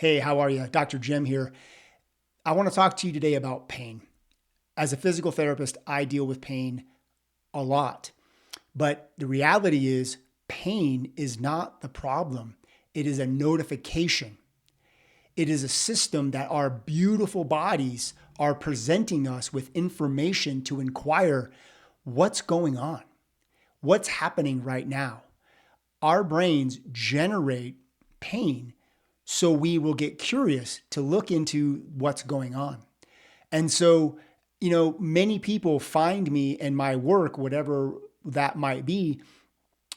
Hey, how are you? Dr. Jim here. I want to talk to you today about pain. As a physical therapist, I deal with pain a lot. But the reality is, pain is not the problem. It is a notification. It is a system that our beautiful bodies are presenting us with information to inquire what's going on, what's happening right now. Our brains generate pain, so we will get curious to look into what's going on. And so, many people find me in my work, whatever that might be,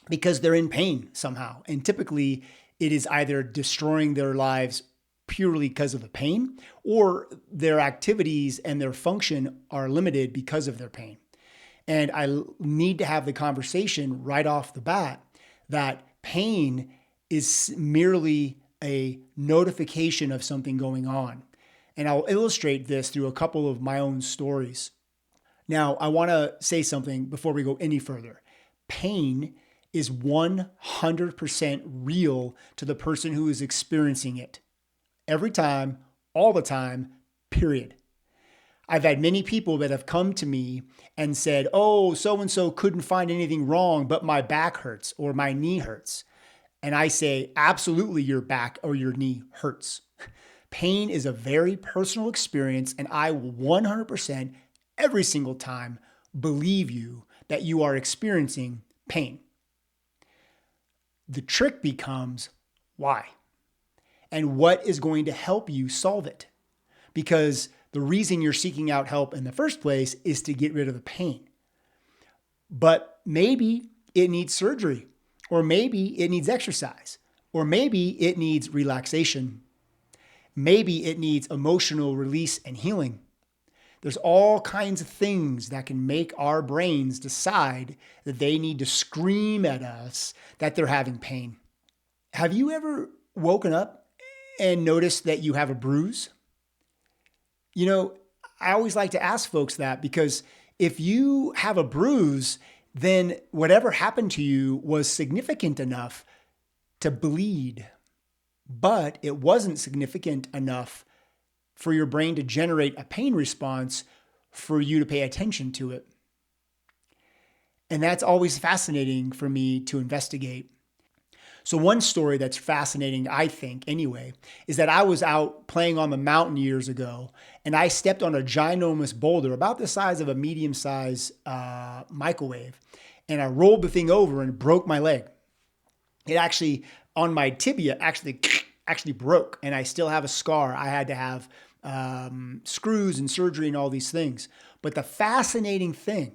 because they're in pain somehow. And typically it is either destroying their lives purely because of the pain, or their activities and their function are limited because of their pain. And I need to have the conversation right off the bat that pain is merely a notification of something going on. And I'll illustrate this through a couple of my own stories. Now, I want to say something before we go any further. Pain is 100% real to the person who is experiencing it. Every time, all the time, period. I've had many people that have come to me and said, oh, so-and-so couldn't find anything wrong, but my back hurts or my knee hurts. And I say, absolutely, your back or your knee hurts. Pain is a very personal experience, and I 100% every single time believe you that you are experiencing pain. The trick becomes why and what is going to help you solve it. Because the reason you're seeking out help in the first place is to get rid of the pain. But maybe it needs surgery, or maybe it needs exercise, or maybe it needs relaxation. Maybe it needs emotional release and healing. There's all kinds of things that can make our brains decide that they need to scream at us that they're having pain. Have you ever woken up and noticed that you have a bruise? I always like to ask folks that, because if you have a bruise, then whatever happened to you was significant enough to bleed, but it wasn't significant enough for your brain to generate a pain response for you to pay attention to it. And that's always fascinating for me to investigate. So one story that's fascinating, I think anyway, is that I was out playing on the mountain years ago, and I stepped on a ginormous boulder about the size of a medium-sized microwave, and I rolled the thing over and broke my leg. It actually, on my tibia, actually broke, and I still have a scar. I had to have screws and surgery and all these things. But the fascinating thing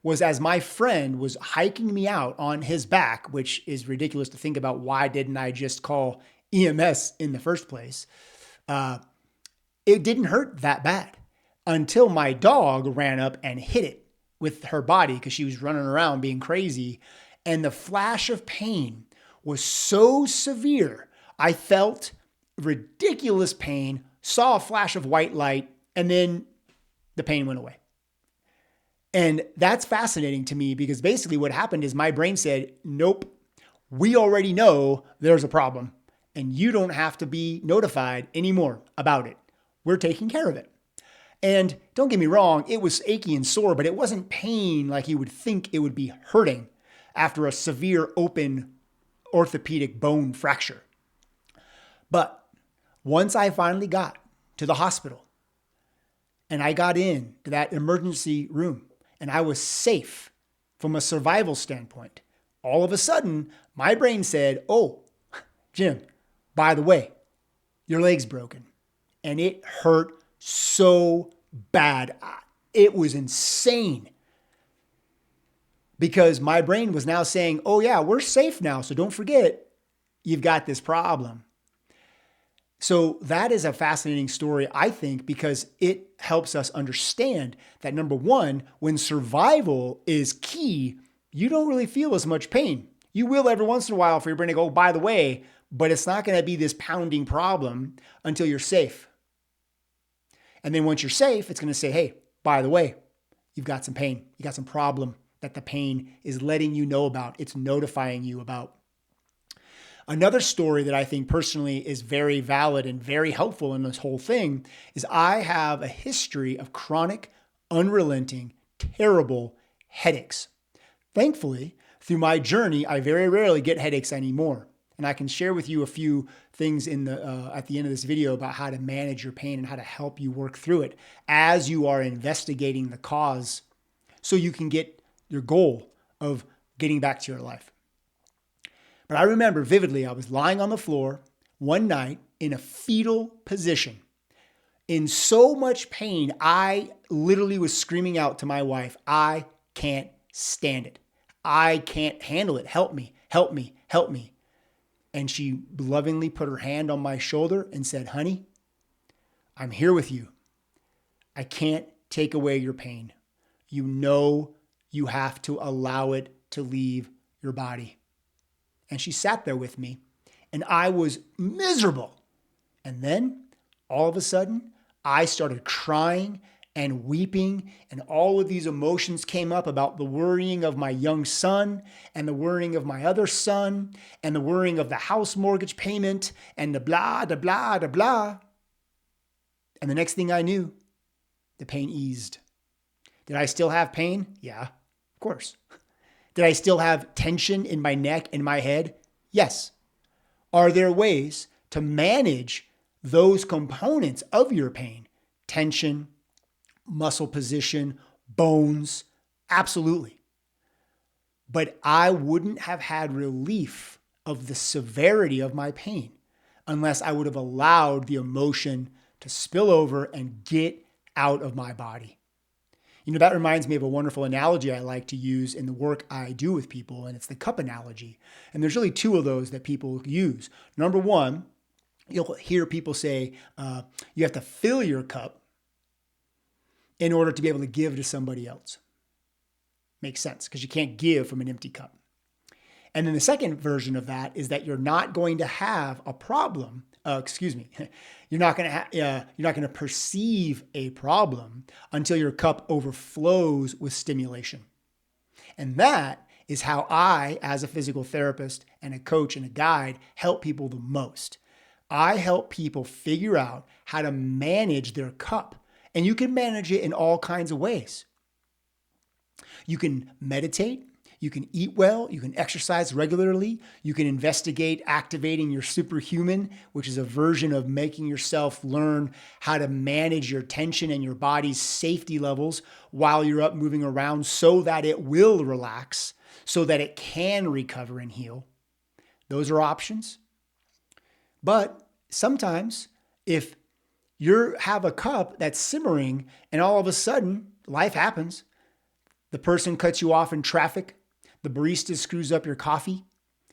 was, as my friend was hiking me out on his back, which is ridiculous to think about, why didn't I just call EMS in the first place? It didn't hurt that bad until my dog ran up and hit it with her body because she was running around being crazy. And the flash of pain was so severe, I felt ridiculous pain, saw a flash of white light, and then the pain went away. And that's fascinating to me, because basically what happened is my brain said, nope, we already know there's a problem and you don't have to be notified anymore about it. We're taking care of it. And don't get me wrong, it was achy and sore, but it wasn't pain like you would think it would be hurting after a severe open orthopedic bone fracture. But once I finally got to the hospital and I got in to that emergency room, and I was safe from a survival standpoint, all of a sudden, my brain said, oh, Jim, by the way, your leg's broken. And it hurt so bad. It was insane. Because my brain was now saying, oh yeah, we're safe now, so don't forget, you've got this problem. So that is a fascinating story, I think, because it helps us understand that, number one, when survival is key, you don't really feel as much pain. You will every once in a while for your brain to go, by the way, but it's not going to be this pounding problem until you're safe. And then once you're safe, it's going to say, hey, by the way, you've got some pain. You got some problem that the pain is letting you know about. It's notifying you about. Another story that I think personally is very valid and very helpful in this whole thing is I have a history of chronic, unrelenting, terrible headaches. Thankfully, through my journey, I very rarely get headaches anymore. And I can share with you a few things at the end of this video about how to manage your pain and how to help you work through it as you are investigating the cause so you can get your goal of getting back to your life. But I remember vividly, I was lying on the floor one night in a fetal position in so much pain. I literally was screaming out to my wife, I can't stand it. I can't handle it. Help me, help me, help me. And she lovingly put her hand on my shoulder and said, honey, I'm here with you. I can't take away your pain. You know you have to allow it to leave your body. And she sat there with me, and I was miserable. And then all of a sudden, I started crying and weeping, and all of these emotions came up about the worrying of my young son and the worrying of my other son and the worrying of the house mortgage payment and the blah, the blah, the blah. And the next thing I knew, the pain eased. Did I still have pain? Yeah, of course. Did I still have tension in my neck and my head? Yes. Are there ways to manage those components of your pain? Tension, muscle position, bones, absolutely. But I wouldn't have had relief of the severity of my pain unless I would have allowed the emotion to spill over and get out of my body. You know, that reminds me of a wonderful analogy I like to use in the work I do with people, and it's the cup analogy. And there's really two of those that people use. Number one, you'll hear people say you have to fill your cup in order to be able to give to somebody else. Makes sense, because you can't give from an empty cup. And then the second version of that is that you're not going to have a problem. You're not going to perceive a problem until your cup overflows with stimulation. And that is how I, as a physical therapist and a coach and a guide, help people the most. I help people figure out how to manage their cup. And you can manage it in all kinds of ways. You can meditate. You can eat well, you can exercise regularly, you can investigate activating your superhuman, which is a version of making yourself learn how to manage your tension and your body's safety levels while you're up moving around so that it will relax, so that it can recover and heal. Those are options. But sometimes if you have a cup that's simmering and all of a sudden life happens, the person cuts you off in traffic, the barista screws up your coffee.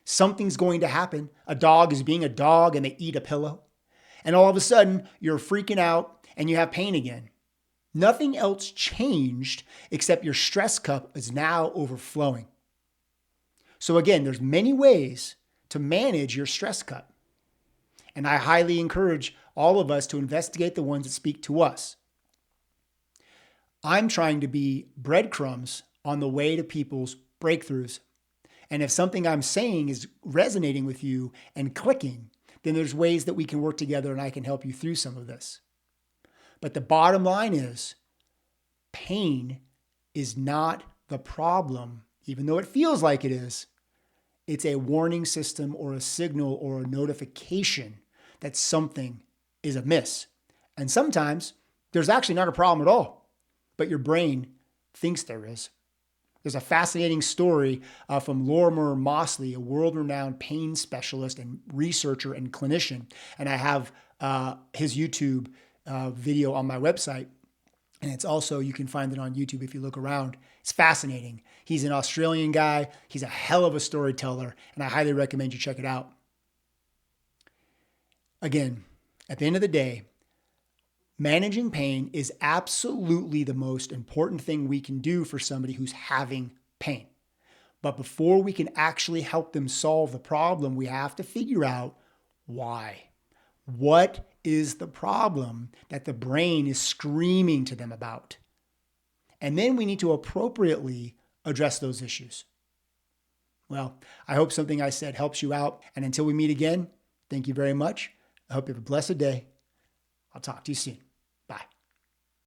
Something's going to happen. A dog is being a dog and they eat a pillow. And all of a sudden, you're freaking out and you have pain again. Nothing else changed except your stress cup is now overflowing. So again, there's many ways to manage your stress cup. And I highly encourage all of us to investigate the ones that speak to us. I'm trying to be breadcrumbs on the way to people's breakthroughs. And if something I'm saying is resonating with you and clicking, then there's ways that we can work together and I can help you through some of this. But the bottom line is pain is not the problem, even though it feels like it is. It's a warning system or a signal or a notification that something is amiss. And sometimes there's actually not a problem at all, but your brain thinks there is. There's a fascinating story from Lorimer Mosley, a world-renowned pain specialist and researcher and clinician. And I have his YouTube video on my website. And it's also, you can find it on YouTube if you look around. It's fascinating. He's an Australian guy. He's a hell of a storyteller. And I highly recommend you check it out. Again, at the end of the day, managing pain is absolutely the most important thing we can do for somebody who's having pain. But before we can actually help them solve the problem, we have to figure out why. What is the problem that the brain is screaming to them about? And then we need to appropriately address those issues. Well, I hope something I said helps you out. And until we meet again, thank you very much. I hope you have a blessed day. I'll talk to you soon.